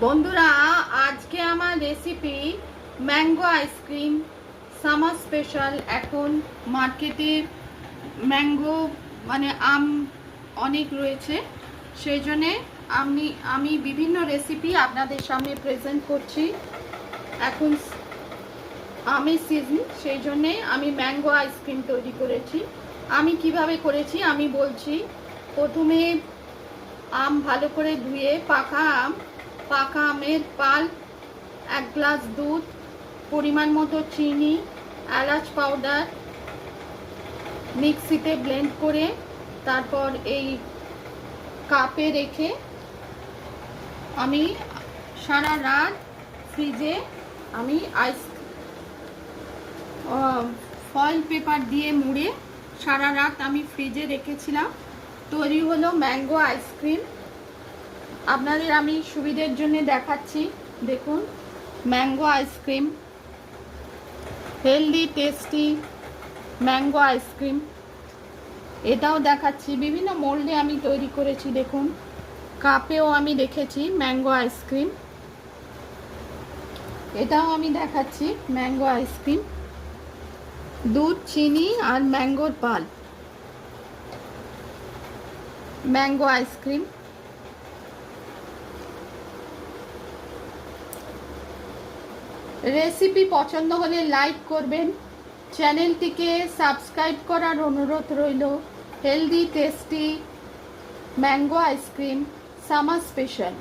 বন্ধুরা, আজকে আমার recipe mango ice cream summer special. এখন মার্কেটে ম্যাঙ্গো মানে আম অনেক রয়েছে, সেই জন্যে আমি বিভিন্ন রেসিপি আপনাদের সামনে প্রেজেন্ট করছি। এখন আমের সিজন, সেই জন্যে আমি ম্যাঙ্গো আইসক্রিম তৈরি করেছি। আমি কিভাবে করেছি আমি বলছি। প্রথমে আম ভালো করে ধুয়ে পাকা আমের পাল্প, 1 গ্লাস দুধ, পরিমাণ মতো চিনি, এলাচ পাউডার মিক্সিতে ব্লেন্ড করে তারপর এই কাপে রেখে আমি সারা রাত ফ্রিজে আমি ফয়েল পেপার দিয়ে মুড়ে সারা রাত আমি ফ্রিজে রেখেছিলাম। তৈরি হলো ম্যাঙ্গো আইসক্রিম। আপনাদের আমি সুবিধার জন্য দেখাচ্ছি। দেখুন, mango ice cream, healthy tasty mango ice cream. এটাও দেখাচ্ছি, বিভিন্ন মোল্ডে আমি তৈরি করেছি। দেখুন, কাপেও আমি রেখেছি ম্যাঙ্গো আইসক্রিম। এটাও আমি দেখাচ্ছি ম্যাঙ্গো আইসক্রিম, দুধ, চিনি আর ম্যাঙ্গোর পাল্প, ম্যাঙ্গো আইসক্রিম। রেসিপি পছন্দ হলে লাইক করবেন, চ্যানেলটিকে সাবস্ক্রাইব করার অনুরোধ রইল। Healthy tasty mango ice cream summer special.